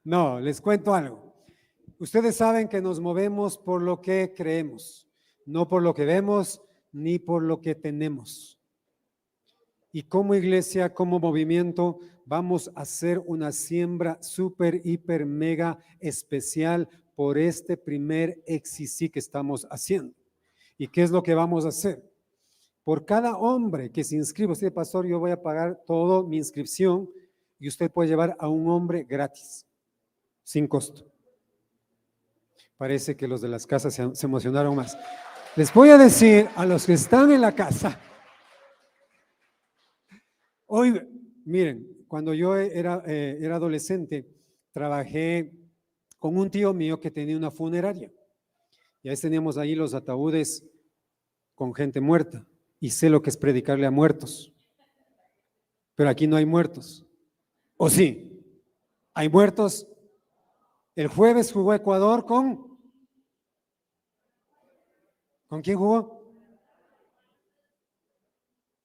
No, les cuento algo. Ustedes saben que nos movemos por lo que creemos, no por lo que vemos ni por lo que tenemos. Y como iglesia, como movimiento, vamos a hacer una siembra súper, hiper, mega especial por este primer EXISI que estamos haciendo. ¿Y qué es lo que vamos a hacer? Por cada hombre que se inscriba, usted, pastor, yo voy a pagar toda mi inscripción y usted puede llevar a un hombre gratis, sin costo. Parece que los de las casas se emocionaron más. Les voy a decir a los que están en la casa, hoy, miren, cuando yo era adolescente, trabajé con un tío mío que tenía una funeraria. Y ahí teníamos ahí los ataúdes con gente muerta. Y sé lo que es predicarle a muertos. Pero aquí no hay muertos. ¿O sí? ¿Hay muertos? El jueves jugó Ecuador ¿con quién jugó?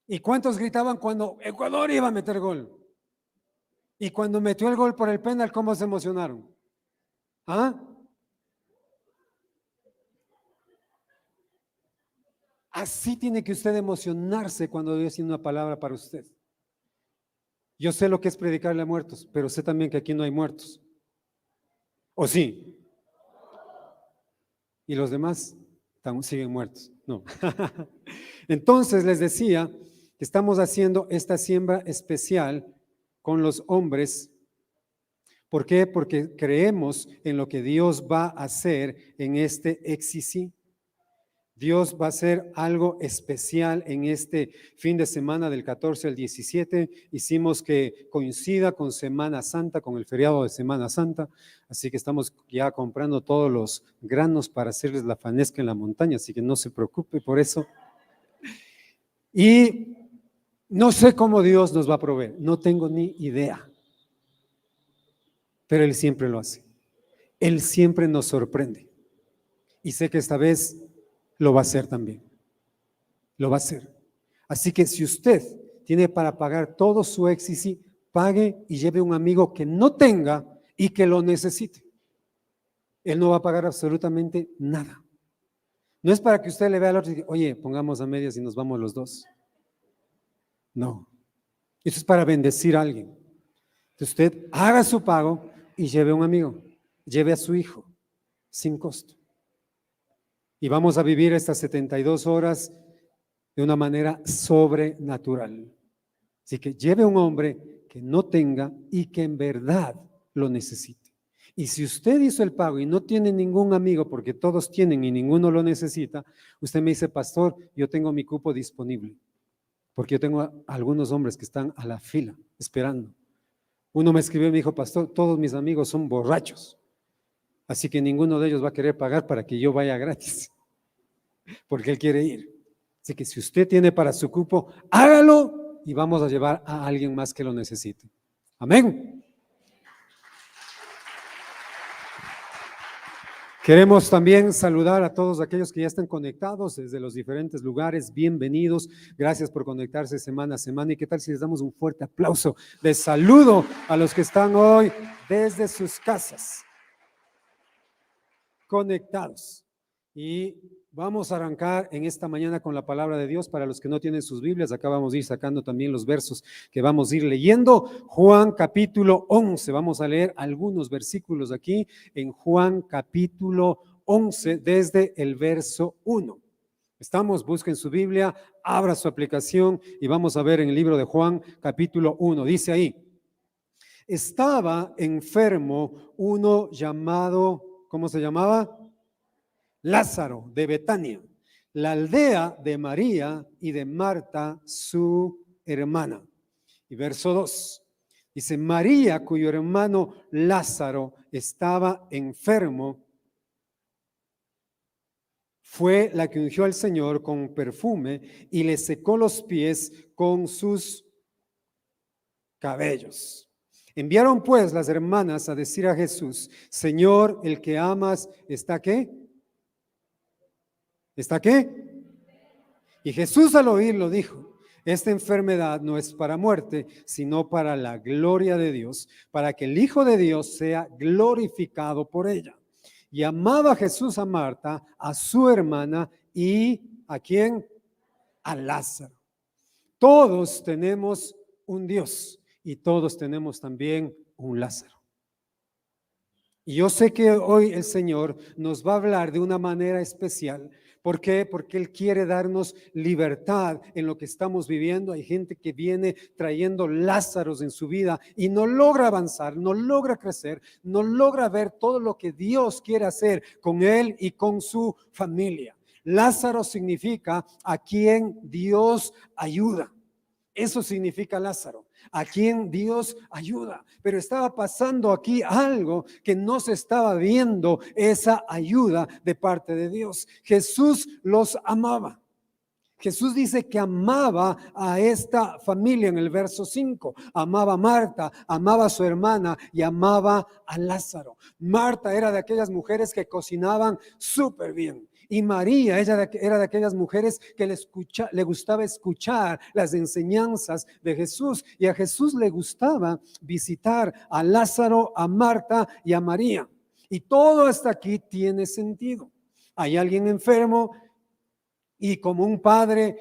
¿Y cuántos gritaban cuando Ecuador iba a meter gol? Y cuando metió el gol por el penal, ¿cómo se emocionaron? ¿Ah? Así tiene que usted emocionarse cuando Dios tiene una palabra para usted. Yo sé lo que es predicarle a muertos, pero sé también que aquí no hay muertos. ¿O sí? Y los demás siguen muertos. No. Entonces les decía que estamos haciendo esta siembra especial con los hombres. ¿Por qué? Porque creemos en lo que Dios va a hacer en este EXISI. Dios va a hacer algo especial en este fin de semana del 14 al 17. Hicimos que coincida con Semana Santa, con el feriado de Semana Santa. Así que estamos ya comprando todos los granos para hacerles la fanesca en la montaña. Así que no se preocupe por eso. Y no sé cómo Dios nos va a proveer. No tengo ni idea. Pero Él siempre lo hace. Él siempre nos sorprende. Y sé que esta vez lo va a hacer también. Lo va a hacer. Así que si usted tiene para pagar todo su EXISI, pague y lleve un amigo que no tenga y que lo necesite. Él no va a pagar absolutamente nada. No es para que usted le vea al otro y diga, oye, pongamos a medias y nos vamos los dos. No. Eso es para bendecir a alguien. Entonces usted haga su pago y lleve a un amigo, lleve a su hijo, sin costo. Y vamos a vivir estas 72 horas de una manera sobrenatural. Así que lleve a un hombre que no tenga y que en verdad lo necesite. Y si usted hizo el pago y no tiene ningún amigo, porque todos tienen y ninguno lo necesita, usted me dice, pastor, yo tengo mi cupo disponible, porque yo tengo algunos hombres que están a la fila esperando. Uno me escribió y me dijo, pastor, todos mis amigos son borrachos, así que ninguno de ellos va a querer pagar para que yo vaya gratis, porque él quiere ir. Así que si usted tiene para su cupo, hágalo y vamos a llevar a alguien más que lo necesite. Amén. Queremos también saludar a todos aquellos que ya están conectados desde los diferentes lugares. Bienvenidos. Gracias por conectarse semana a semana. ¿Y qué tal si les damos un fuerte aplauso de saludo a los que están hoy desde sus casas conectados? Y vamos a arrancar en esta mañana con la palabra de Dios. Para los que no tienen sus Biblias, acá vamos a ir sacando también los versos que vamos a ir leyendo. Juan capítulo 11, vamos a leer algunos versículos aquí en Juan capítulo 11 desde el verso 1. Estamos, busquen su Biblia, abra su aplicación y vamos a ver en el libro de Juan capítulo 1. Dice ahí, estaba enfermo uno llamado, ¿cómo se llamaba? Lázaro de Betania, la aldea de María y de Marta, su hermana. Y verso 2, dice, María, cuyo hermano Lázaro estaba enfermo, fue la que ungió al Señor con perfume y le secó los pies con sus cabellos. Enviaron pues las hermanas a decir a Jesús, Señor, el que amas, ¿está qué? ¿Está qué? Y Jesús al oírlo dijo, Esta enfermedad no es para muerte, sino para la gloria de Dios, para que el Hijo de Dios sea glorificado por ella. Y amaba Jesús a Marta, a su hermana y ¿a quién? A Lázaro. Todos tenemos un Dios y todos tenemos también un Lázaro. Y yo sé que hoy el Señor nos va a hablar de una manera especial. ¿Por qué? Porque Él quiere darnos libertad en lo que estamos viviendo. Hay gente que viene trayendo Lázaros en su vida y no logra avanzar, no logra crecer, no logra ver todo lo que Dios quiere hacer con él y con su familia. Lázaro significa a quien Dios ayuda. Eso significa Lázaro, a quien Dios ayuda. Pero estaba pasando aquí algo que no se estaba viendo, esa ayuda de parte de Dios. Jesús los amaba. Jesús dice que amaba a esta familia en el verso 5. Amaba a Marta, amaba a su hermana y amaba a Lázaro. Marta era de aquellas mujeres que cocinaban súper bien. Y María, ella era de aquellas mujeres que le gustaba escuchar las enseñanzas de Jesús. Y a Jesús le gustaba visitar a Lázaro, a Marta y a María. Y todo hasta aquí tiene sentido. Hay alguien enfermo y como un padre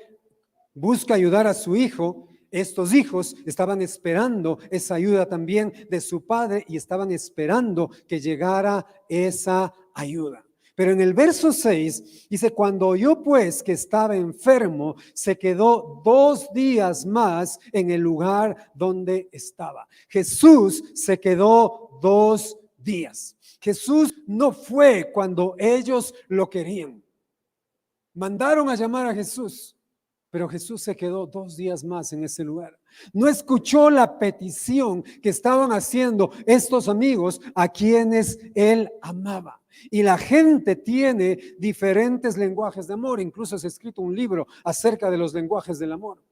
busca ayudar a su hijo, estos hijos estaban esperando esa ayuda también de su padre y estaban esperando que llegara esa ayuda. Pero en el verso 6 dice, cuando oyó pues que estaba enfermo, se quedó 2 días más en el lugar donde estaba. Jesús se quedó 2 días. Jesús no fue cuando ellos lo querían. Mandaron a llamar a Jesús, pero Jesús se quedó 2 días más en ese lugar. No escuchó la petición que estaban haciendo estos amigos a quienes él amaba. Y la gente tiene diferentes lenguajes de amor. Incluso se ha escrito un libro acerca de los lenguajes del amor.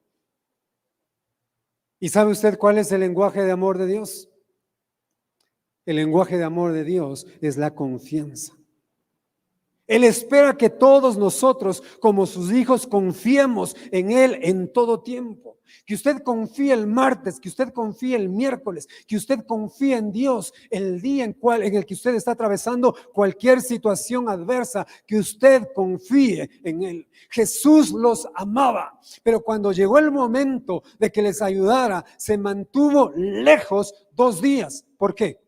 ¿Y sabe usted cuál es el lenguaje de amor de Dios? El lenguaje de amor de Dios es la confianza. Él espera que todos nosotros, como sus hijos, confiemos en Él en todo tiempo. Que usted confíe el martes, que usted confíe el miércoles, que usted confíe en Dios el día en el que usted está atravesando cualquier situación adversa, que usted confíe en Él. Jesús los amaba, pero cuando llegó el momento de que les ayudara, se mantuvo lejos 2 días. ¿Por qué?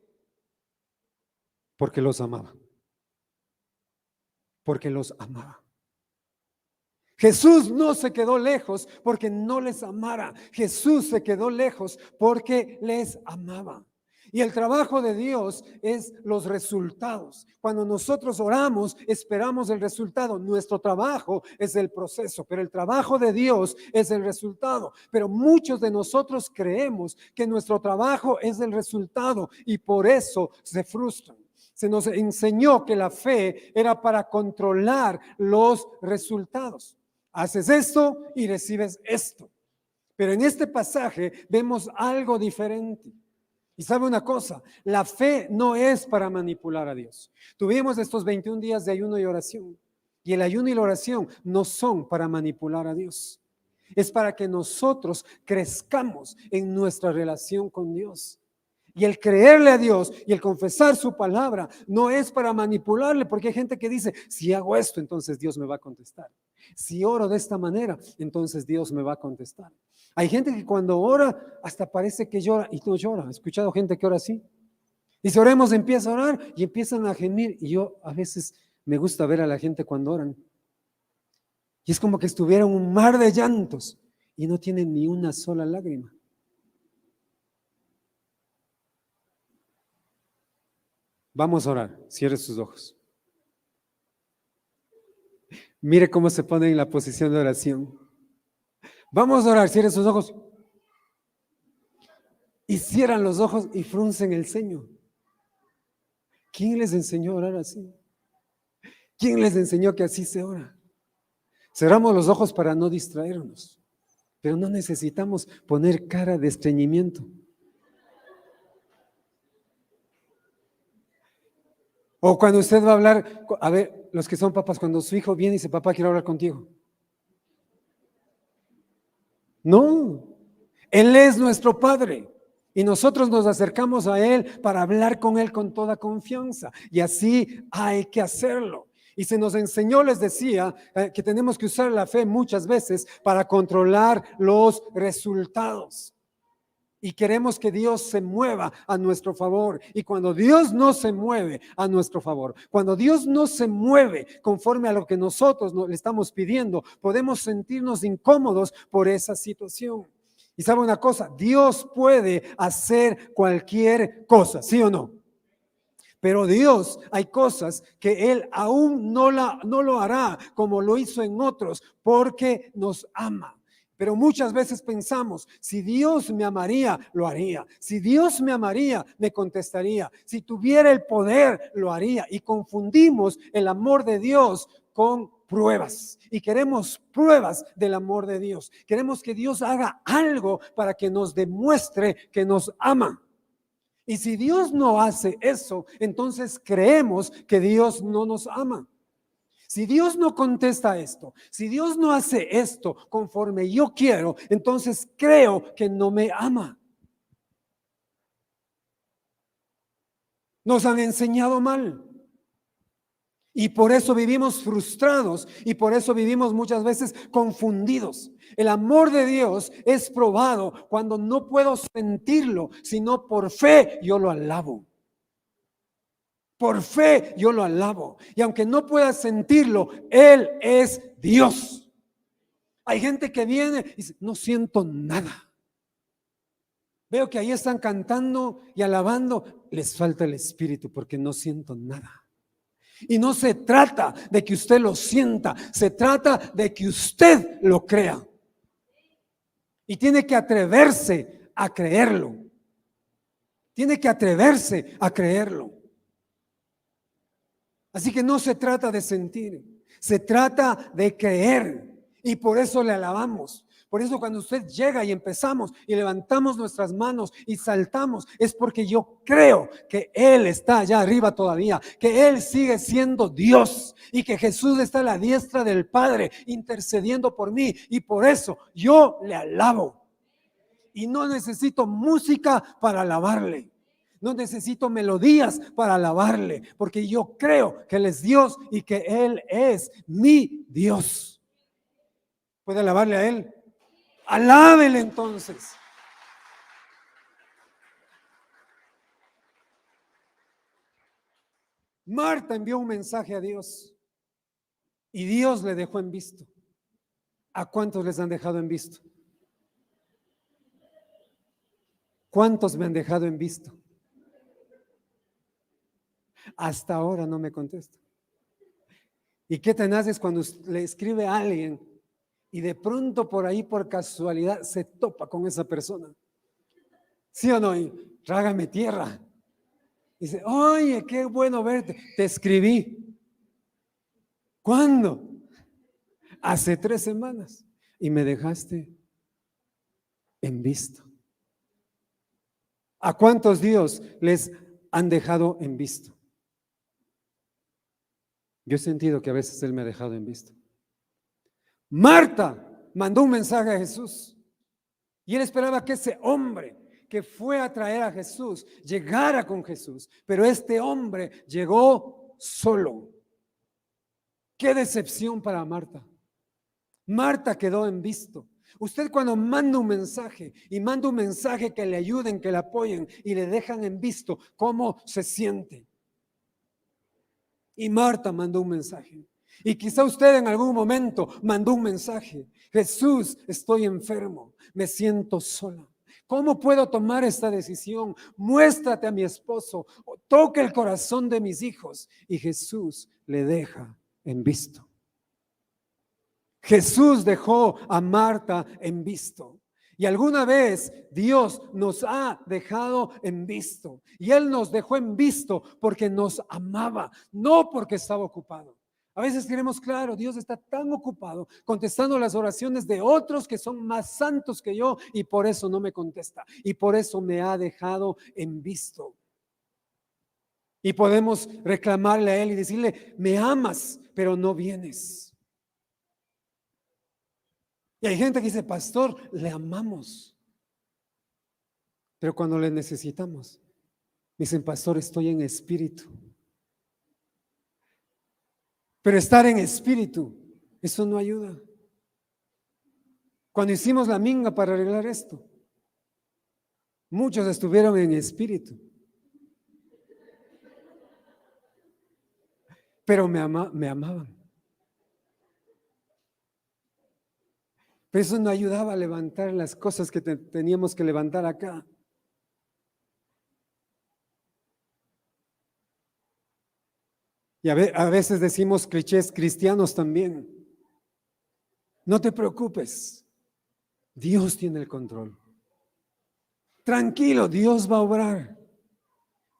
Porque los amaba. Porque los amaba. Jesús no se quedó lejos porque no les amara. Jesús se quedó lejos porque les amaba. Y el trabajo de Dios es los resultados. Cuando nosotros oramos, esperamos el resultado. Nuestro trabajo es el proceso, pero el trabajo de Dios es el resultado. Pero muchos de nosotros creemos que nuestro trabajo es el resultado y por eso se frustran. Se nos enseñó que la fe era para controlar los resultados. Haces esto y recibes esto. Pero en este pasaje vemos algo diferente. Y sabe una cosa, la fe no es para manipular a Dios. Tuvimos estos 21 días de ayuno y oración. Y el ayuno y la oración no son para manipular a Dios. Es para que nosotros crezcamos en nuestra relación con Dios. Y el creerle a Dios y el confesar su palabra no es para manipularle, porque hay gente que dice, si hago esto, entonces Dios me va a contestar. Si oro de esta manera, entonces Dios me va a contestar. Hay gente que cuando ora, hasta parece que llora y no llora. He escuchado gente que ora así. Dice, oremos, empieza a orar y empiezan a gemir. Y yo a veces me gusta ver a la gente cuando oran. Y es como que estuviera en un mar de llantos y no tienen ni una sola lágrima. Vamos a orar, cierre sus ojos. Mire cómo se pone en la posición de oración. Vamos a orar, cierre sus ojos. Y cierran los ojos y fruncen el ceño. ¿Quién les enseñó a orar así? ¿Quién les enseñó que así se ora? Cerramos los ojos para no distraernos, pero no necesitamos poner cara de estreñimiento. O cuando usted va a hablar, a ver, los que son papás, cuando su hijo viene y dice, papá, quiero hablar contigo. No, Él es nuestro Padre. Y nosotros nos acercamos a Él para hablar con Él con toda confianza. Y así hay que hacerlo. Y se nos enseñó, les decía, que tenemos que usar la fe muchas veces para controlar los resultados. Y queremos que Dios se mueva a nuestro favor. Y cuando Dios no se mueve a nuestro favor, cuando Dios no se mueve conforme a lo que nosotros le estamos pidiendo, podemos sentirnos incómodos por esa situación. Y sabe una cosa, Dios puede hacer cualquier cosa, ¿sí o no? Pero Dios, hay cosas que Él aún no lo hará como lo hizo en otros, porque nos ama. Pero muchas veces pensamos, si Dios me amaría, lo haría. Si Dios me amaría, me contestaría. Si tuviera el poder, lo haría. Y confundimos el amor de Dios con pruebas. Y queremos pruebas del amor de Dios. Queremos que Dios haga algo para que nos demuestre que nos ama. Y si Dios no hace eso, entonces creemos que Dios no nos ama. Si Dios no contesta esto, si Dios no hace esto conforme yo quiero, entonces creo que no me ama. Nos han enseñado mal. Y por eso vivimos frustrados y por eso vivimos muchas veces confundidos. El amor de Dios es probado cuando no puedo sentirlo, sino por fe yo lo alabo. Por fe yo lo alabo. Y aunque no pueda sentirlo, Él es Dios. Hay gente que viene y dice, no siento nada. Veo que ahí están cantando y alabando. Les falta el espíritu porque no siento nada. Y no se trata de que usted lo sienta, se trata de que usted lo crea. Y tiene que atreverse a creerlo. Tiene que atreverse a creerlo. Así que no se trata de sentir, se trata de creer. Y por eso le alabamos. Por eso cuando usted llega y empezamos y levantamos nuestras manos y saltamos, es porque yo creo que Él está allá arriba todavía, que Él sigue siendo Dios y que Jesús está a la diestra del Padre intercediendo por mí. Y por eso yo le alabo. Y no necesito música para alabarle. No necesito melodías para alabarle, porque yo creo que Él es Dios y que Él es mi Dios. ¿Puede alabarle a Él? Alábele entonces. Marta envió un mensaje a Dios y Dios le dejó en visto. ¿A cuántos les han dejado en visto? ¿Cuántos me han dejado en visto? Hasta ahora no me contesta. ¿Y qué tenaz es cuando le escribe a alguien y de pronto por ahí, por casualidad, se topa con esa persona? ¿Sí o no? Y trágame tierra. Dice, oye, qué bueno verte. Te escribí. ¿Cuándo? Hace 3 semanas. Y me dejaste en visto. ¿A cuántos Dios les han dejado en visto? Yo he sentido que a veces Él me ha dejado en visto. Marta mandó un mensaje a Jesús y Él esperaba que ese hombre que fue a traer a Jesús llegara con Jesús, pero este hombre llegó solo. Qué decepción para Marta. Marta quedó en visto. Usted cuando manda un mensaje y manda un mensaje que le ayuden, que le apoyen y le dejan en visto, ¿cómo se siente? Y Marta mandó un mensaje. Y quizá usted en algún momento mandó un mensaje. Jesús, estoy enfermo, me siento sola. ¿Cómo puedo tomar esta decisión? Muéstrate a mi esposo, toca el corazón de mis hijos. Y Jesús le deja en visto. Jesús dejó a Marta en visto. Y alguna vez Dios nos ha dejado en visto. Y Él nos dejó en visto porque nos amaba, no porque estaba ocupado. A veces queremos, claro, Dios está tan ocupado contestando las oraciones de otros que son más santos que yo y por eso no me contesta. Y por eso me ha dejado en visto. Y podemos reclamarle a Él y decirle, me amas, pero no vienes. Y hay gente que dice, pastor, le amamos. Pero cuando le necesitamos, dicen, pastor, estoy en espíritu. Pero estar en espíritu, eso no ayuda. Cuando hicimos la minga para arreglar esto, muchos estuvieron en espíritu. Pero me amaban. Pero eso no ayudaba a levantar las cosas que teníamos que levantar acá. Y a veces decimos clichés cristianos también. No te preocupes, Dios tiene el control. Tranquilo, Dios va a obrar.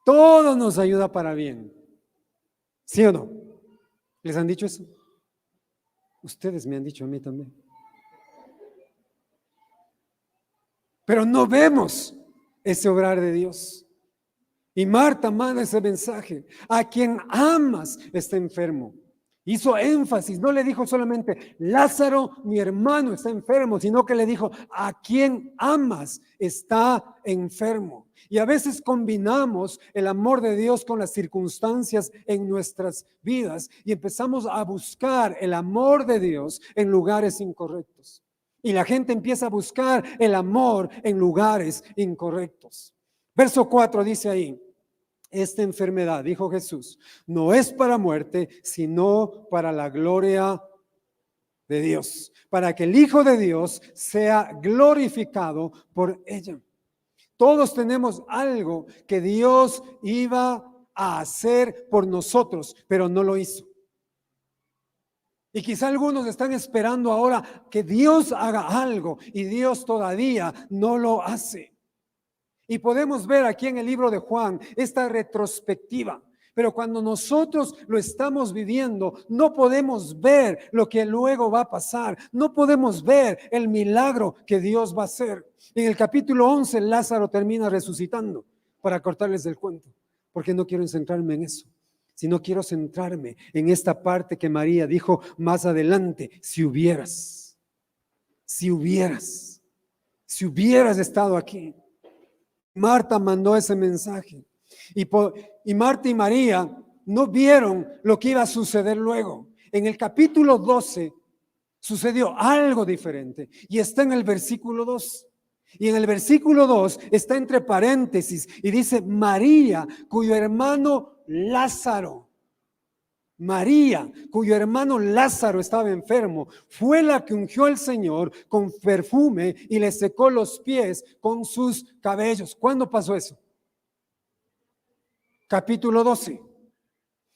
Todo nos ayuda para bien. ¿Sí o no? ¿Les han dicho eso? Ustedes me han dicho a mí también. Pero no vemos ese obrar de Dios. Y Marta manda ese mensaje. A quien amas está enfermo. Hizo énfasis, no le dijo solamente, Lázaro, mi hermano, está enfermo, sino que le dijo, a quien amas está enfermo. Y a veces combinamos el amor de Dios con las circunstancias en nuestras vidas y empezamos a buscar el amor de Dios en lugares incorrectos. Y la gente empieza a buscar el amor en lugares incorrectos. Verso 4 dice ahí, esta enfermedad, dijo Jesús, no es para muerte, sino para la gloria de Dios, para que el Hijo de Dios sea glorificado por ella. Todos tenemos algo que Dios iba a hacer por nosotros, pero no lo hizo. Y quizá algunos están esperando ahora que Dios haga algo y Dios todavía no lo hace. Y podemos ver aquí en el libro de Juan esta retrospectiva. Pero cuando nosotros lo estamos viviendo, no podemos ver lo que luego va a pasar. No podemos ver el milagro que Dios va a hacer. En el capítulo 11, Lázaro termina resucitando, para cortarles el cuento, porque no quiero centrarme en eso, sino quiero centrarme en esta parte que María dijo más adelante, si hubieras estado aquí. Marta mandó ese mensaje y Marta y María no vieron lo que iba a suceder luego. En el capítulo 12 sucedió algo diferente y está en el versículo 2. Y en el versículo 2 está entre paréntesis y dice María, cuyo hermano Lázaro estaba enfermo, fue la que ungió al Señor con perfume y le secó los pies con sus cabellos. ¿Cuándo pasó eso? Capítulo 12.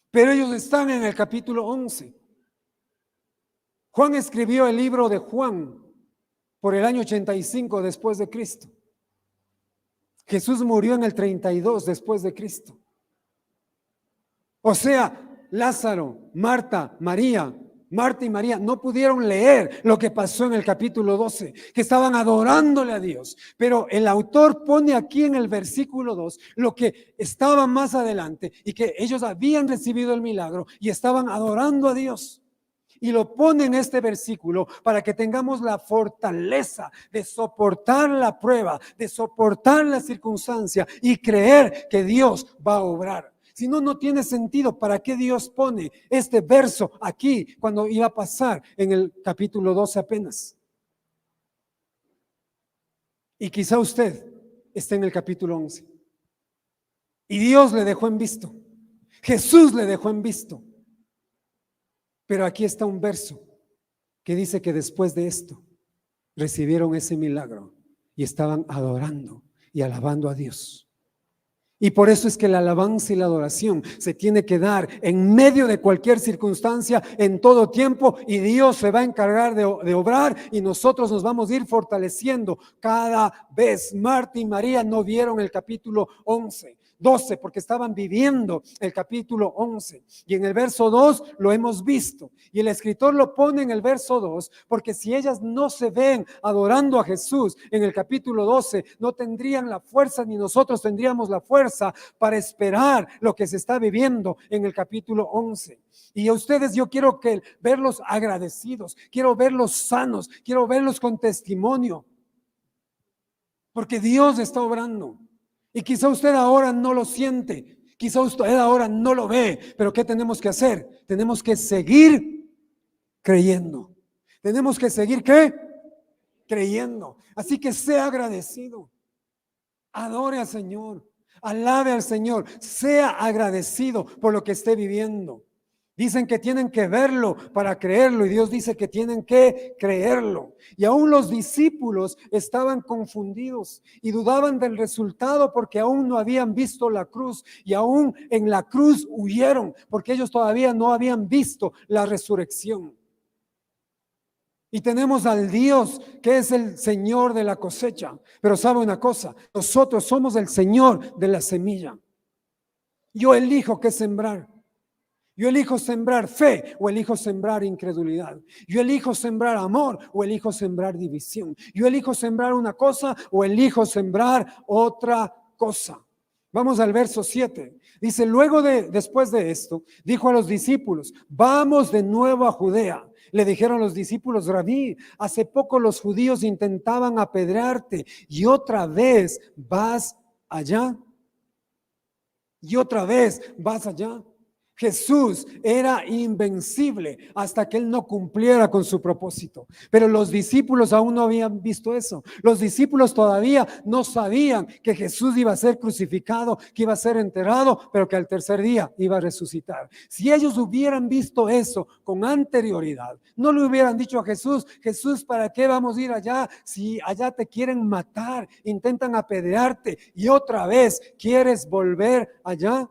Pero ellos están en el capítulo 11. Juan escribió el libro de Juan por el año 85 después de Cristo. Jesús murió en el 32 después de Cristo. O sea, Lázaro, Marta y María no pudieron leer lo que pasó en el capítulo 12, que estaban adorándole a Dios. Pero el autor pone aquí en el versículo 2 lo que estaba más adelante y que ellos habían recibido el milagro y estaban adorando a Dios. Y lo pone en este versículo para que tengamos la fortaleza de soportar la prueba, de soportar la circunstancia y creer que Dios va a obrar. Si no, no tiene sentido. ¿Para qué Dios pone este verso aquí cuando iba a pasar en el capítulo 12 apenas? Y quizá usted esté en el capítulo 11. Y Dios le dejó en visto. Jesús le dejó en visto. Pero aquí está un verso que dice que después de esto recibieron ese milagro y estaban adorando y alabando a Dios. Y por eso es que la alabanza y la adoración se tiene que dar en medio de cualquier circunstancia, en todo tiempo, y Dios se va a encargar de obrar y nosotros nos vamos a ir fortaleciendo cada vez. Marta y María no vieron el capítulo 11. 12, porque estaban viviendo el capítulo 11. Y en el verso 2 lo hemos visto. Y el escritor lo pone en el verso 2, porque si ellas no se ven adorando a Jesús en el capítulo 12, no tendrían la fuerza, ni nosotros tendríamos la fuerza para esperar lo que se está viviendo en el capítulo 11. Y a ustedes yo quiero verlos agradecidos, quiero verlos sanos, quiero verlos con testimonio, porque Dios está obrando. Y quizá usted ahora no lo siente, quizá usted ahora no lo ve, pero ¿qué tenemos que hacer? Tenemos que seguir creyendo. Tenemos que seguir ¿qué? Creyendo. Así que sea agradecido. Adore al Señor, alabe al Señor, sea agradecido por lo que esté viviendo. Dicen que tienen que verlo para creerlo y Dios dice que tienen que creerlo. Y aún los discípulos estaban confundidos y dudaban del resultado porque aún no habían visto la cruz y aún en la cruz huyeron porque ellos todavía no habían visto la resurrección. Y tenemos al Dios que es el Señor de la cosecha. Pero sabe una cosa, nosotros somos el Señor de la semilla. Yo elijo qué sembrar. Yo elijo sembrar fe o elijo sembrar incredulidad. Yo elijo sembrar amor o elijo sembrar división. Yo elijo sembrar una cosa o elijo sembrar otra cosa. Vamos al verso 7. Dice, después de esto, dijo a los discípulos, vamos de nuevo a Judea. Le dijeron los discípulos, Rabí, hace poco los judíos intentaban apedrearte y otra vez vas allá. Y otra vez vas allá. Jesús era invencible hasta que él no cumpliera con su propósito. Pero los discípulos aún no habían visto eso. Los discípulos todavía no sabían que Jesús iba a ser crucificado, que iba a ser enterrado, pero que al tercer día iba a resucitar. Si ellos hubieran visto eso con anterioridad, no le hubieran dicho a Jesús, Jesús, ¿para qué vamos a ir allá? Si allá te quieren matar, intentan apedrearte y otra vez quieres volver allá.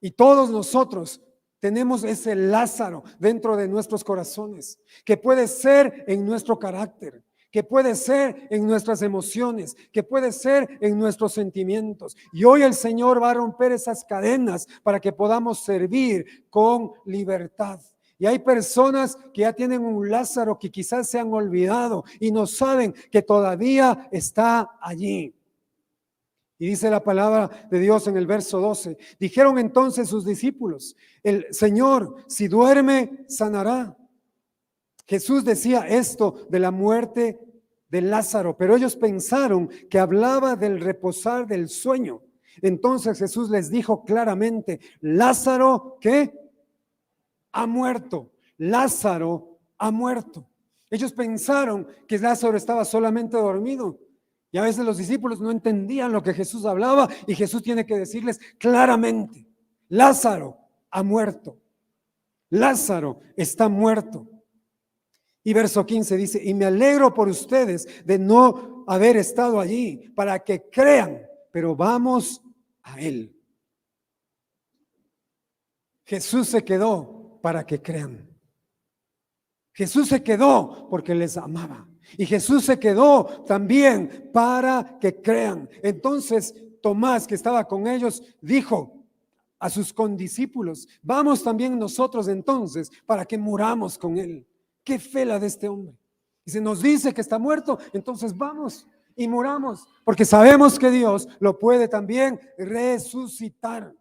Y todos nosotros tenemos ese Lázaro dentro de nuestros corazones, que puede ser en nuestro carácter, que puede ser en nuestras emociones, que puede ser en nuestros sentimientos. Y hoy el Señor va a romper esas cadenas para que podamos servir con libertad. Y hay personas que ya tienen un Lázaro que quizás se han olvidado y no saben que todavía está allí. Y dice la palabra de Dios en el verso 12. Dijeron entonces sus discípulos, el Señor, si duerme, sanará. Jesús decía esto de la muerte de Lázaro, pero ellos pensaron que hablaba del reposar del sueño. Entonces Jesús les dijo claramente, Lázaro, ¿qué? Ha muerto. Lázaro ha muerto. Ellos pensaron que Lázaro estaba solamente dormido. Y a veces los discípulos no entendían lo que Jesús hablaba y Jesús tiene que decirles claramente, Lázaro ha muerto. Lázaro está muerto. Y verso 15 dice, y me alegro por ustedes de no haber estado allí para que crean, pero vamos a él. Jesús se quedó para que crean. Jesús se quedó porque les amaba. Y Jesús se quedó también para que crean. Entonces Tomás, que estaba con ellos, dijo a sus condiscípulos, vamos también nosotros entonces para que muramos con él. Qué fe la de este hombre. Y se nos dice que está muerto, entonces vamos y muramos, porque sabemos que Dios lo puede también resucitar.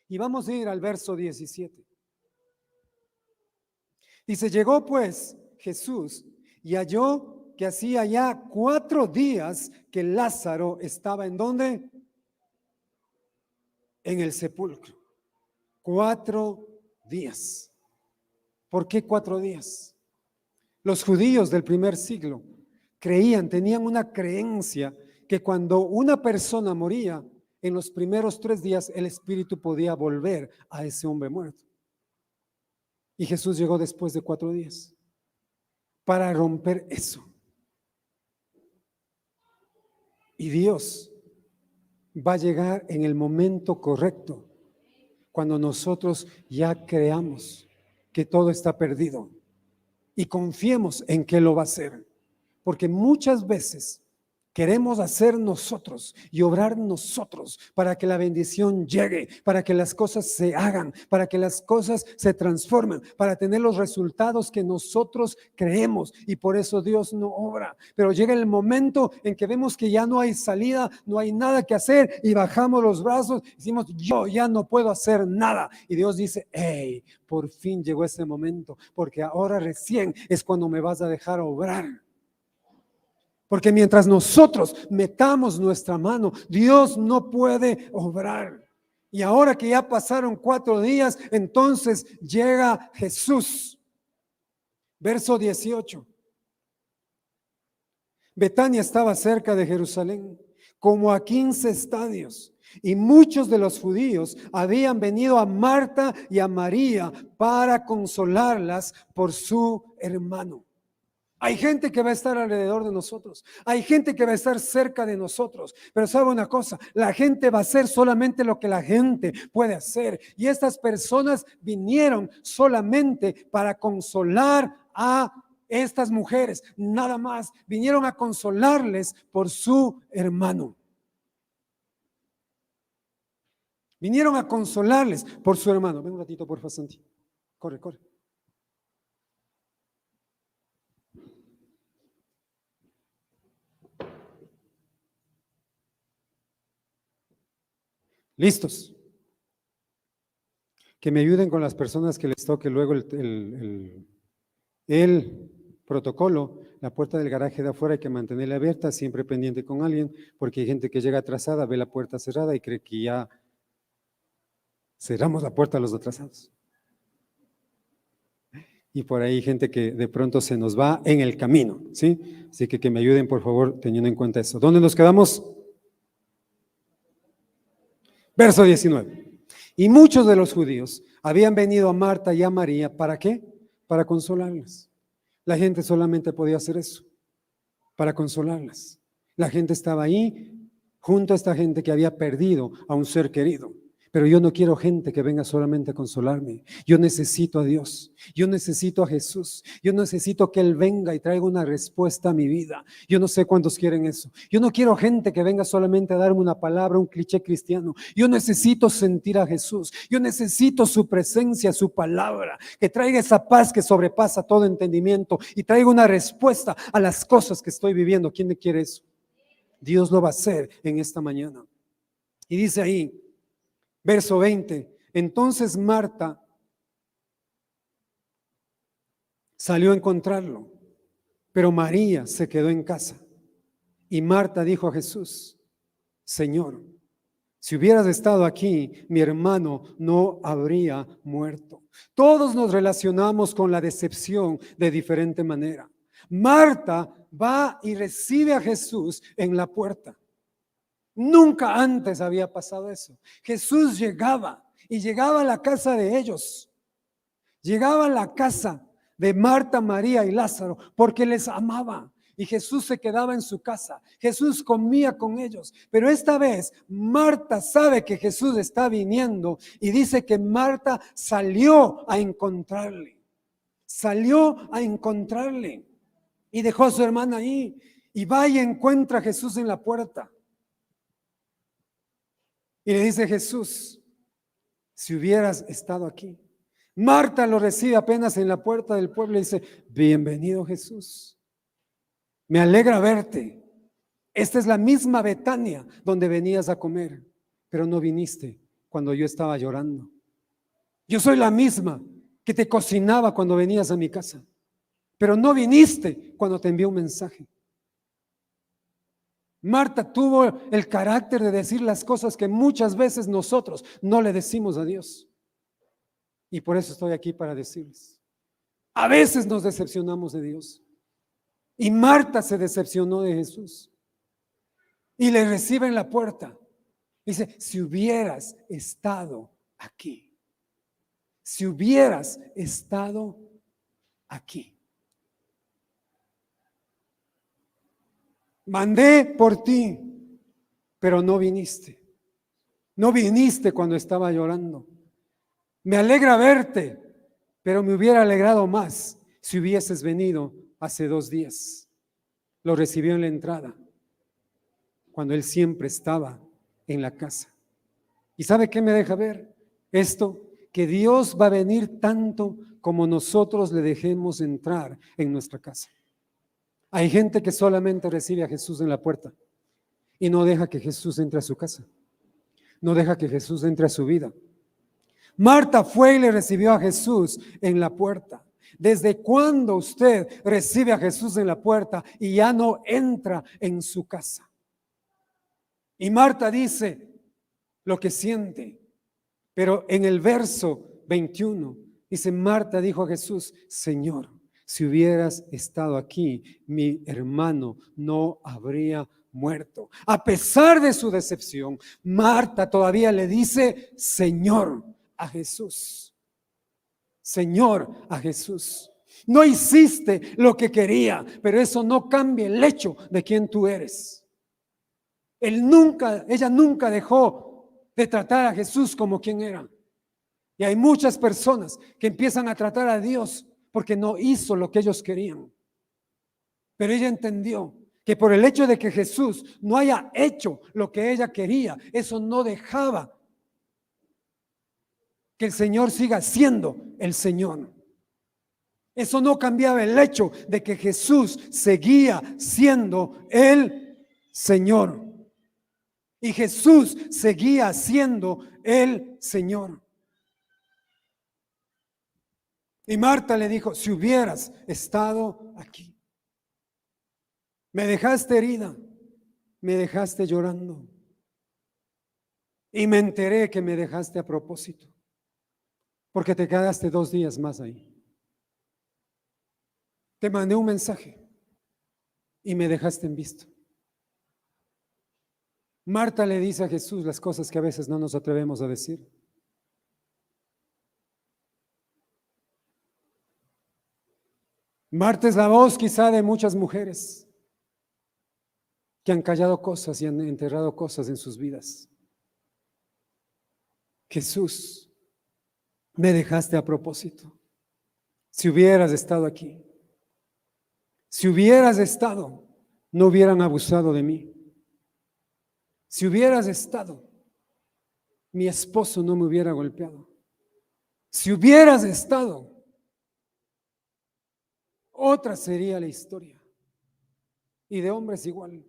Y vamos a ir al verso 17. Dice, llegó pues Jesús y halló que hacía ya 4 días que Lázaro estaba ¿en dónde? En el sepulcro. 4 días. ¿Por qué 4 días? Los judíos del primer siglo tenían una creencia que cuando una persona moría, en los primeros 3 días el espíritu podía volver a ese hombre muerto. Y Jesús llegó después de 4 días para romper eso. Y Dios va a llegar en el momento correcto, cuando nosotros ya creamos que todo está perdido y confiemos en que lo va a hacer. Porque muchas veces Queremos hacer nosotros y obrar nosotros para que la bendición llegue, para que las cosas se hagan, para que las cosas se transformen, para tener los resultados que nosotros creemos, y por eso Dios no obra. Pero llega el momento en que vemos que ya no hay salida, no hay nada que hacer y bajamos los brazos, decimos yo ya no puedo hacer nada, y Dios dice, hey, por fin llegó ese momento, porque ahora recién es cuando me vas a dejar obrar. Porque mientras nosotros metamos nuestra mano, Dios no puede obrar. Y ahora que ya pasaron 4 días, entonces llega Jesús. Verso 18. Betania estaba cerca de Jerusalén, como a 15 estadios. Y muchos de los judíos habían venido a Marta y a María para consolarlas por su hermano. Hay gente que va a estar alrededor de nosotros, hay gente que va a estar cerca de nosotros, pero sabe una cosa, la gente va a hacer solamente lo que la gente puede hacer, y estas personas vinieron solamente para consolar a estas mujeres, nada más, vinieron a consolarles por su hermano. Vinieron a consolarles por su hermano. Ven un ratito, por favor, Santi. Corre, corre. ¿Listos? Que me ayuden con las personas que les toque luego el protocolo. La puerta del garaje de afuera hay que mantenerla abierta, siempre pendiente con alguien, porque hay gente que llega atrasada, ve la puerta cerrada y cree que ya cerramos la puerta a los atrasados. Y por ahí hay gente que de pronto se nos va en el camino, ¿sí? Así que me ayuden, por favor, teniendo en cuenta eso. ¿Dónde nos quedamos? Verso 19. Y muchos de los judíos habían venido a Marta y a María, ¿para qué? Para consolarlas. La gente solamente podía hacer eso, para consolarlas. La gente estaba ahí junto a esta gente que había perdido a un ser querido. Pero yo no quiero gente que venga solamente a consolarme. Yo necesito a Dios, yo necesito a Jesús, yo necesito que Él venga y traiga una respuesta a mi vida. Yo no sé cuántos quieren eso. Yo no quiero gente que venga solamente a darme una palabra, un cliché cristiano. Yo necesito sentir a Jesús, yo necesito su presencia, su palabra, que traiga esa paz que sobrepasa todo entendimiento y traiga una respuesta a las cosas que estoy viviendo. ¿Quién me quiere eso? Dios lo va a hacer en esta mañana. Y dice ahí, verso 20, entonces Marta salió a encontrarlo, pero María se quedó en casa. Y Marta dijo a Jesús, Señor, si hubieras estado aquí, mi hermano no habría muerto. Todos nos relacionamos con la decepción de diferente manera. Marta va y recibe a Jesús en la puerta. Nunca antes había pasado eso. Jesús llegaba y llegaba a la casa de ellos. Llegaba a la casa de Marta, María y Lázaro porque les amaba. Y Jesús se quedaba en su casa. Jesús comía con ellos. Pero esta vez Marta sabe que Jesús está viniendo y dice que Marta salió a encontrarle. Salió a encontrarle y dejó a su hermana ahí. Y va y encuentra a Jesús en la puerta. Y le dice Jesús, si hubieras estado aquí. Marta lo recibe apenas en la puerta del pueblo y dice, bienvenido Jesús, me alegra verte. Esta es la misma Betania donde venías a comer, pero no viniste cuando yo estaba llorando. Yo soy la misma que te cocinaba cuando venías a mi casa, pero no viniste cuando te envié un mensaje. Marta tuvo el carácter de decir las cosas que muchas veces nosotros no le decimos a Dios. Y por eso estoy aquí para decirles. A veces nos decepcionamos de Dios. Y Marta se decepcionó de Jesús. Y le recibe en la puerta. Dice, si hubieras estado aquí. Si hubieras estado aquí. Mandé por ti, pero no viniste. No viniste cuando estaba llorando. Me alegra verte, pero me hubiera alegrado más si hubieses venido hace 2 días. Lo recibió en la entrada. cuando Él siempre estaba en la casa. ¿Y sabe qué me deja ver? Esto, que Dios va a venir tanto como nosotros le dejemos entrar en nuestra casa. Hay gente que solamente recibe a Jesús en la puerta y no deja que Jesús entre a su casa. No deja que Jesús entre a su vida. Marta fue y le recibió a Jesús en la puerta. ¿Desde cuándo usted recibe a Jesús en la puerta y ya no entra en su casa? Y Marta dice lo que siente, pero en el verso 21 dice: Marta dijo a Jesús: Señor, si hubieras estado aquí, mi hermano no habría muerto. A pesar de su decepción, Marta todavía le dice Señor a Jesús. Señor a Jesús. No hiciste lo que quería, pero eso no cambia el hecho de quién tú eres. Ella nunca dejó de tratar a Jesús como quien era. Y hay muchas personas que empiezan a tratar a Dios porque no hizo lo que ellos querían. Pero ella entendió que por el hecho de que Jesús no haya hecho lo que ella quería, eso no dejaba que el Señor siga siendo el Señor. Eso no cambiaba el hecho de que Jesús seguía siendo el Señor. Y Jesús seguía siendo el Señor. Y Marta le dijo: si hubieras estado aquí. Me dejaste herida, me dejaste llorando. Y me enteré que me dejaste a propósito, porque te quedaste 2 días más ahí. Te mandé un mensaje y me dejaste en visto. Marta le dice a Jesús las cosas que a veces no nos atrevemos a decir. Marta es la voz quizá de muchas mujeres que han callado cosas y han enterrado cosas en sus vidas. Jesús, me dejaste a propósito. Si hubieras estado aquí, si hubieras estado, no hubieran abusado de mí. Si hubieras estado, mi esposo no me hubiera golpeado. Si hubieras estado, otra sería la historia. Y de hombres igual.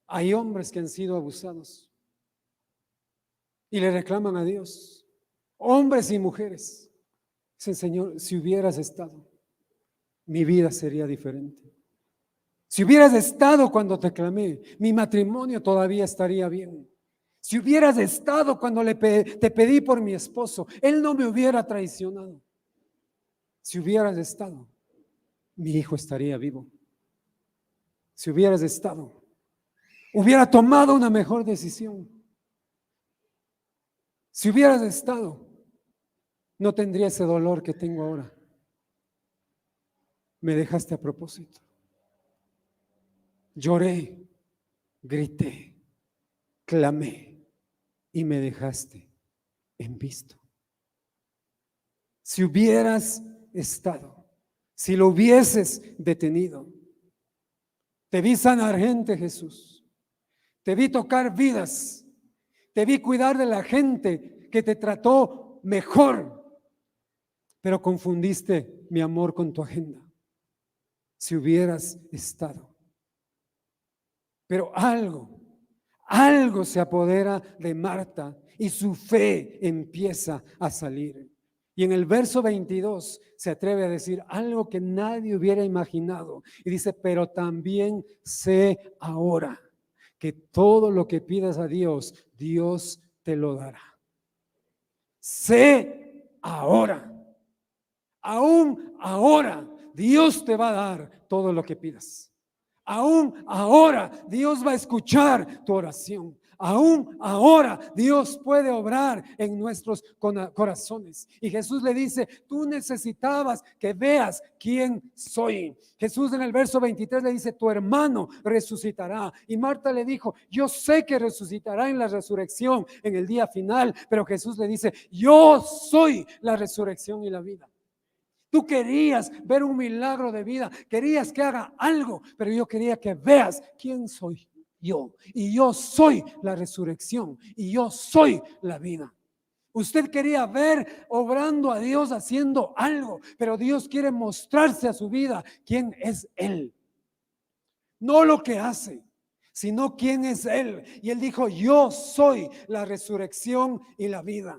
Hay hombres que han sido abusados y le reclaman a Dios. Hombres y mujeres. Dicen: Señor, si hubieras estado, mi vida sería diferente. Si hubieras estado cuando te clamé, mi matrimonio todavía estaría bien. Si hubieras estado cuando te pedí por mi esposo, él no me hubiera traicionado. Si hubieras estado, mi hijo estaría vivo. Si hubieras estado, hubiera tomado una mejor decisión. Si hubieras estado, no tendría ese dolor que tengo ahora. Me dejaste a propósito. Lloré, grité, clamé y me dejaste en visto. Si hubieras estado, si lo hubieses detenido, te vi sanar gente, Jesús. Te vi tocar vidas. Te vi cuidar de la gente que te trató mejor, pero confundiste mi amor con tu agenda. Si hubieras estado. Pero algo se apodera de Marta y su fe empieza a salir. Y en el verso 22 se atreve a decir algo que nadie hubiera imaginado. Y dice: pero también sé ahora que todo lo que pidas a Dios, Dios te lo dará. Sé ahora, aún ahora, Dios te va a dar todo lo que pidas. Aún ahora Dios va a escuchar tu oración. Aún ahora Dios puede obrar en nuestros corazones. Y Jesús le dice: tú necesitabas que veas quién soy. Jesús en el verso 23 le dice: tu hermano resucitará. Y Marta le dijo: yo sé que resucitará en la resurrección, en el día final. Pero Jesús le dice: yo soy la resurrección y la vida. Tú querías ver un milagro de vida, querías que haga algo, pero yo quería que veas quién soy. Yo. Y yo soy la resurrección. Y yo soy la vida. Usted quería ver obrando a Dios haciendo algo, pero Dios quiere mostrarse a su vida quién es Él. No lo que hace, sino quién es Él. Y Él dijo, yo soy la resurrección y la vida.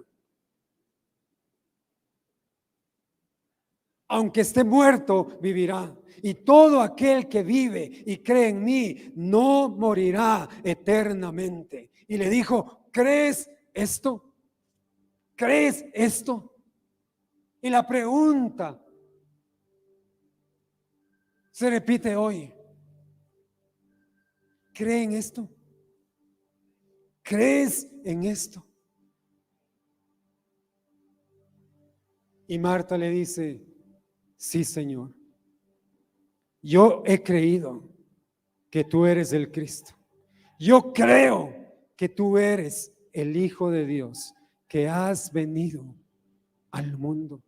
Aunque esté muerto, vivirá. Y todo aquel que vive y cree en mí, no morirá eternamente. Y le dijo, ¿crees esto? ¿Crees esto? Y la pregunta se repite hoy. ¿Cree en esto? ¿Crees en esto? Y Marta le dice, sí, Señor. Yo he creído que tú eres el Cristo. Yo creo que tú eres el Hijo de Dios, que has venido al mundo.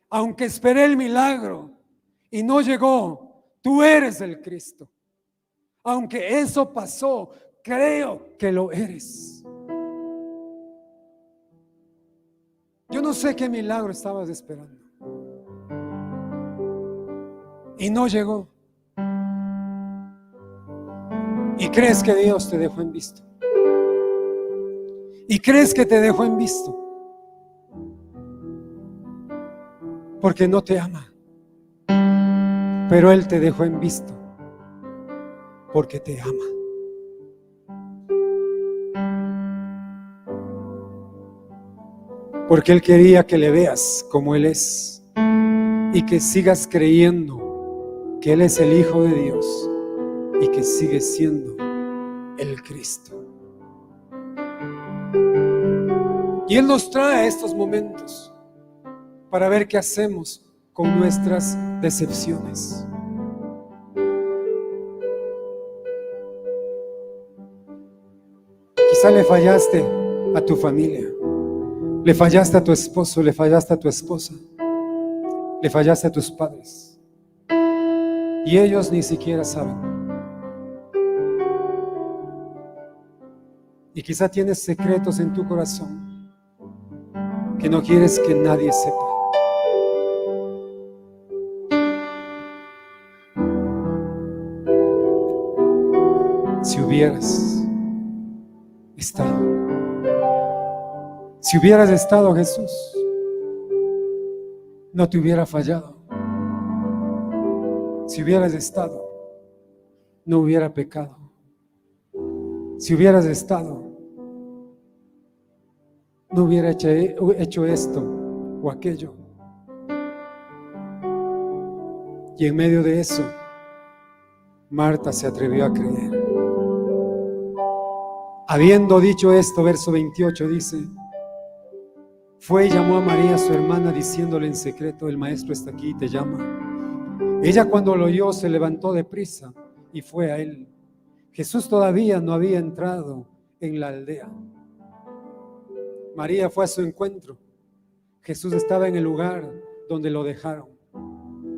Aunque esperé el milagro y no llegó, tú eres el Cristo. Aunque eso pasó, creo que lo eres. Yo no sé qué milagro estabas esperando y no llegó. Y crees que Dios te dejó en visto. Y crees que te dejó en visto porque no te ama. Pero Él te dejó en visto porque te ama. Porque Él quería que le veas como Él es y que sigas creyendo que Él es el Hijo de Dios y que sigue siendo el Cristo. Y Él nos trae estos momentos para ver qué hacemos con nuestras decepciones. Quizá le fallaste a tu familia, le fallaste a tu esposo, le fallaste a tu esposa, le fallaste a tus padres y ellos ni siquiera saben. Y quizá tienes secretos en tu corazón que no quieres que nadie sepa. Si hubieras estado Jesús, no te hubiera fallado. Si hubieras estado, no hubiera pecado. Si hubieras estado, no hubiera hecho esto o aquello. Y en medio de eso, Marta se atrevió a creer. Habiendo dicho esto, verso 28 dice, fue y llamó a María su hermana diciéndole en secreto, el maestro está aquí y te llama. Ella cuando lo oyó se levantó deprisa y fue a él. Jesús todavía no había entrado en la aldea. María fue a su encuentro. Jesús estaba en el lugar donde lo dejaron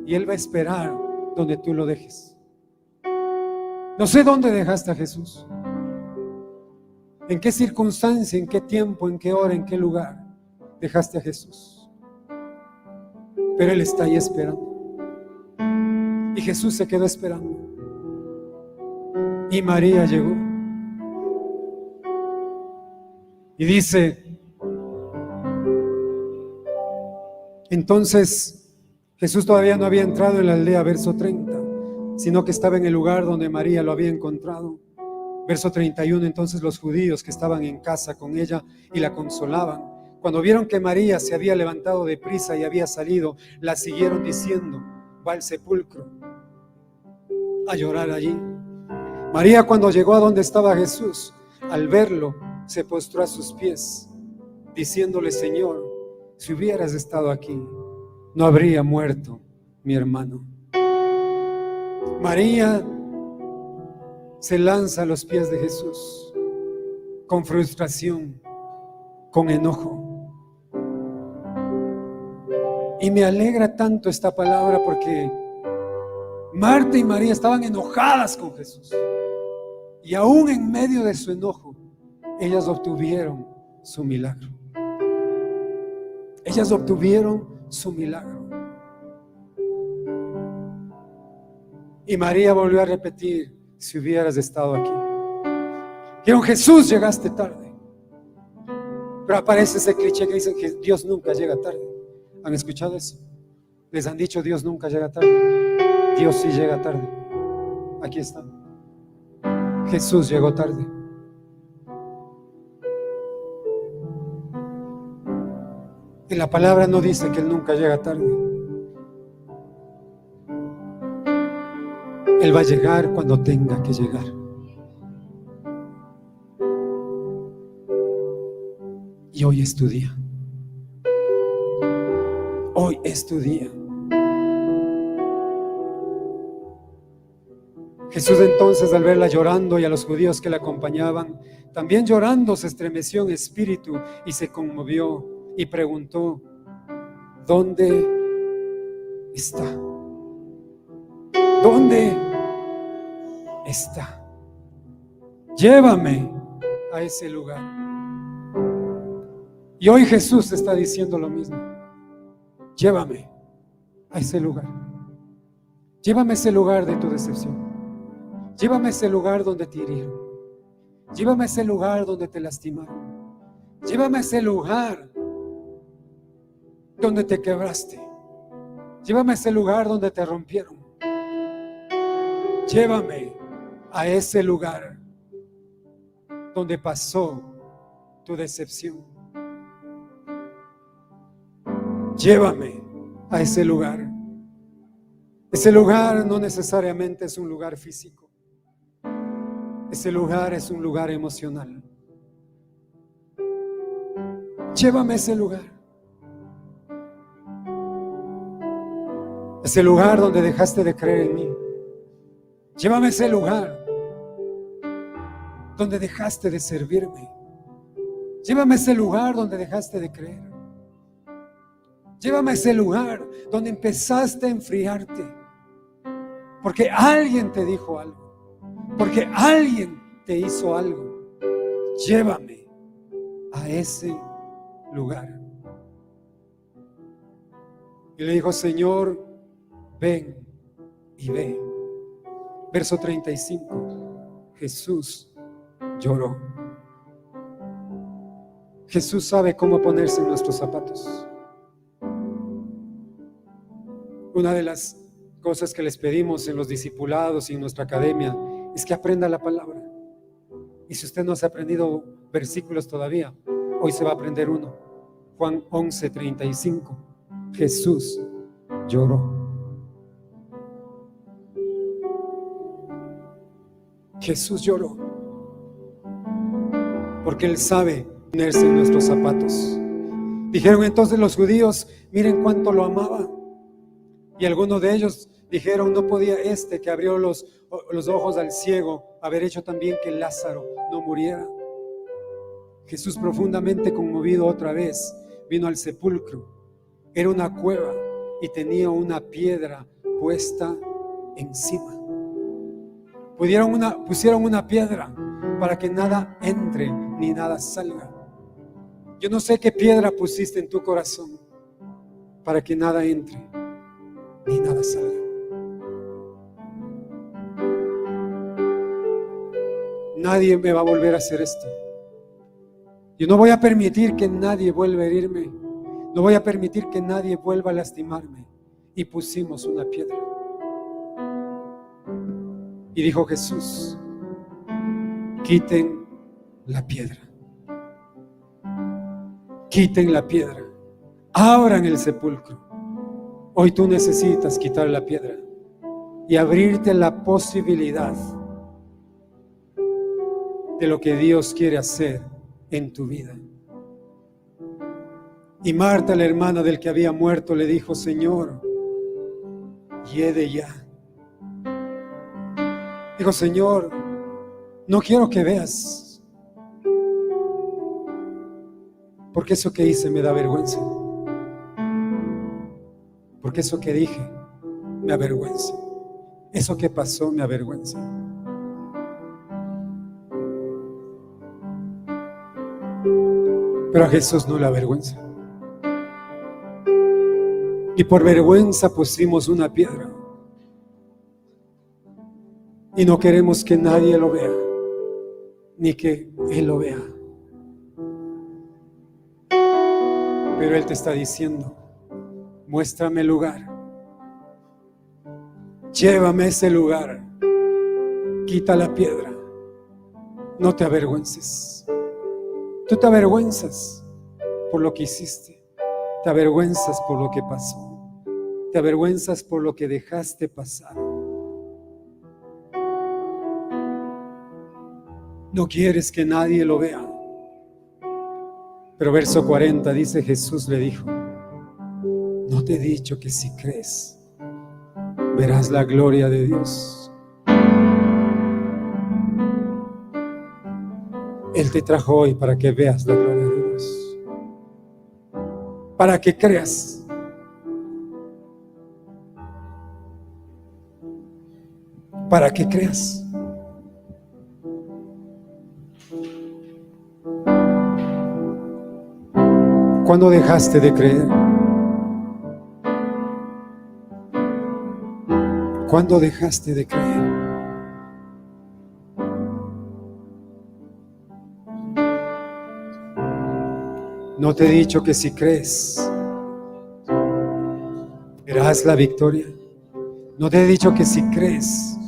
y Él va a esperar donde tú lo dejes. No sé dónde dejaste a Jesús, en qué circunstancia, en qué tiempo, en qué hora, en qué lugar dejaste a Jesús, pero Él está ahí esperando. Y Jesús se quedó esperando y María llegó y dice, entonces Jesús todavía no había entrado en la aldea, verso 30, sino que estaba en el lugar donde María lo había encontrado. Verso 31, entonces los judíos que estaban en casa con ella y la consolaban, cuando vieron que María se había levantado de prisa y había salido, la siguieron diciendo, va al sepulcro a llorar allí. María, cuando llegó a donde estaba Jesús, al verlo, se postró a sus pies, diciéndole, Señor, si hubieras estado aquí, no habría muerto mi hermano. María se lanza a los pies de Jesús con frustración, con enojo. Y me alegra tanto esta palabra porque Marta y María estaban enojadas con Jesús Y aún en medio de su enojo, ellas obtuvieron su milagro. Ellas obtuvieron su milagro. Y María volvió a repetir: si hubieras estado aquí. Dijeron: Jesús, llegaste tarde. Pero aparece ese cliché que dicen que Dios nunca llega tarde. ¿Han escuchado eso? Les han dicho: Dios nunca llega tarde. Dios sí llega tarde. Aquí está. Jesús llegó tarde. Y la palabra no dice que Él nunca llega tarde. Él va a llegar cuando tenga que llegar. Y hoy es tu día. Hoy es tu día. Jesús entonces, al verla llorando y a los judíos que la acompañaban, también llorando, se estremeció en espíritu y se conmovió y preguntó: ¿dónde está? ¿Dónde está? Llévame a ese lugar. Y hoy Jesús está diciendo lo mismo: llévame a ese lugar. Llévame a ese lugar de tu decepción. Llévame a ese lugar donde te hirieron. Llévame a ese lugar donde te lastimaron. Llévame a ese lugar donde te quebraste. Llévame a ese lugar donde te rompieron. Llévame a ese lugar donde pasó tu decepción. Llévame a ese lugar. Ese lugar no necesariamente es un lugar físico. Ese lugar es un lugar emocional. Llévame a ese lugar. Ese lugar donde dejaste de creer en mí. Llévame a ese lugar donde dejaste de servirme. Llévame a ese lugar donde dejaste de creer. Llévame a ese lugar donde empezaste a enfriarte. Porque alguien te dijo algo. Porque alguien te hizo algo. Llévame a ese lugar. Y le dijo: Señor, ven y ve. Verso 35. Jesús lloró. Jesús sabe cómo ponerse en nuestros zapatos. Una de las cosas que les pedimos en los discipulados y en nuestra academia es que aprenda la palabra. Y si usted no se ha aprendido versículos todavía, hoy se va a aprender uno. Juan 11:35. Jesús lloró. Jesús lloró porque Él sabe ponerse en nuestros zapatos. Dijeron entonces los judíos: miren cuánto lo amaba. Y algunos de ellos dijeron: no podía este que abrió los ojos al ciego haber hecho también que Lázaro no muriera. Jesús, profundamente conmovido, otra vez vino al sepulcro. Era una cueva y tenía una piedra puesta encima. Pusieron una piedra para que nada entre ni nada salga. Yo no sé qué piedra pusiste en tu corazón para que nada entre ni nada salga. Nadie me va a volver a hacer esto. Yo no voy a permitir que nadie vuelva a herirme. No voy a permitir que nadie vuelva a lastimarme. Y pusimos una piedra. Y dijo Jesús: quiten la piedra. Quiten la piedra. Abran el sepulcro. Hoy tú necesitas quitar la piedra y abrirte la posibilidad de lo que Dios quiere hacer en tu vida. Y Marta, la hermana del que había muerto, le dijo: Señor, hiede ya. Dijo: Señor, no quiero que veas, porque eso que hice me da vergüenza. Porque eso que dije me avergüenza. Eso que pasó me avergüenza. Pero a Jesús no le avergüenza. Y por vergüenza pusimos una piedra. Y no queremos que nadie lo vea, ni que Él lo vea. Pero Él te está diciendo: muéstrame el lugar, llévame a ese lugar, quita la piedra, no te avergüences. Tú te avergüenzas por lo que hiciste, te avergüenzas por lo que pasó, te avergüenzas por lo que dejaste pasar. No quieres que nadie lo vea. Pero verso 40 dice: Jesús le dijo: ¿no te he dicho que si crees verás la gloria de Dios? Él te trajo hoy para que veas la gloria de Dios, para que creas. Para que creas. ¿Cuándo dejaste de creer? ¿Cuándo dejaste de creer? ¿No te he dicho que si crees verás la victoria? ¿No te he dicho que si crees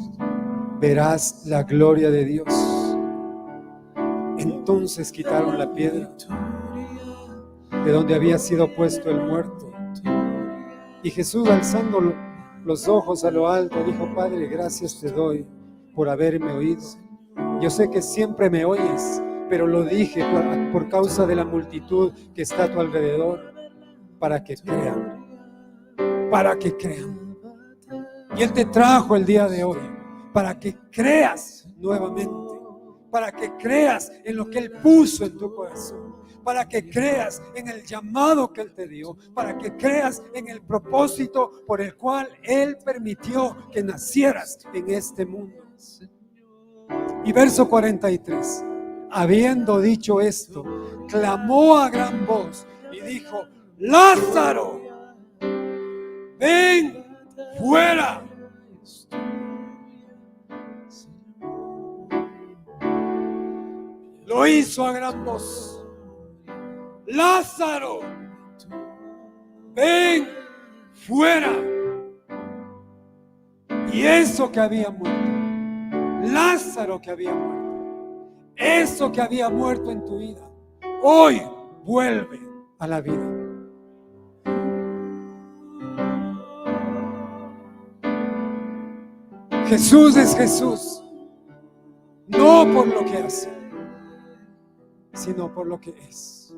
verás la gloria de Dios? Entonces quitaron la piedra de donde había sido puesto el muerto. Y Jesús, alzando los ojos a lo alto, dijo: Padre, gracias te doy por haberme oído. Yo sé que siempre me oyes, pero lo dije por causa de la multitud que está a tu alrededor, para que crean, para que crean. Y Él te trajo el día de hoy para que creas nuevamente, para que creas en lo que Él puso en tu corazón, para que creas en el llamado que Él te dio, para que creas en el propósito por el cual Él permitió que nacieras en este mundo. Y verso 43: habiendo dicho esto, clamó a gran voz y dijo: Lázaro, ven fuera. Lo hizo a gran voz: Lázaro, ven fuera. Y eso que había muerto, Lázaro que había muerto, eso que había muerto en tu vida, hoy vuelve a la vida. Jesús es Jesús, no por lo que hace, sino por lo que es.